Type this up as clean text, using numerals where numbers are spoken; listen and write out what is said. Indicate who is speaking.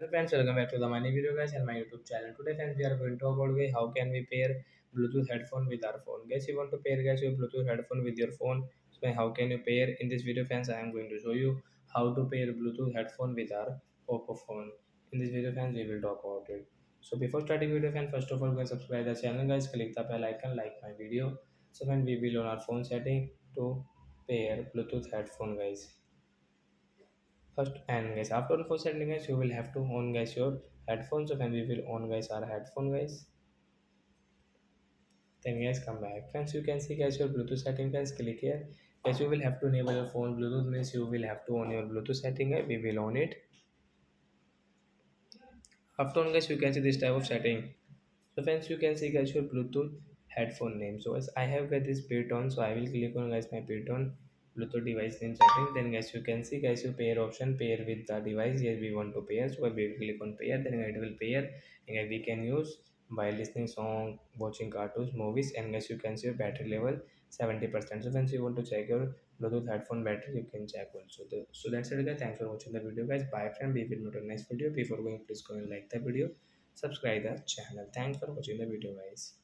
Speaker 1: Hello friends, welcome back to the Money Video guys and my YouTube channel. Today friends, we are going to talk about how can we pair Bluetooth headphone with our phone. Guys, you want to pair guys your Bluetooth headphone with your phone. So how can you pair? In this video friends, I am going to show you how to pair Bluetooth headphone with our oppo phone. In this video friends, we will talk about it. So before starting video friends, first of all go and subscribe the channel guys, click the bell icon, like my video. So when we will on our phone setting to pair Bluetooth headphone guys. First and guys, after on phone setting guys, you will have to on guys your headphones. So when we will on guys our headphone guys, then guys come back. Friends, you can see guys your Bluetooth setting guys. Click here. Guys, you will have to enable your phone Bluetooth means you will have to on your Bluetooth setting. We will on it. After on guys, you can see this type of setting. So friends, you can see guys your Bluetooth headphone name. So as I have got this Python, so I will click on guys my Python Bluetooth device name setting. Then guys you can see guys your pair option pair with the device. Yes, we want to pair. So we will click on pair. Then it will pair. And guys, we can use by listening song, watching cartoons, movies, and guys you can see your battery level 70%. So friends, you want to check your Bluetooth headphone battery, you can check also. So that's it guys. Thanks for watching the video guys. Bye friend. We will meet on next video. Before going, please go and like the video, subscribe the channel. Thanks for watching the video guys.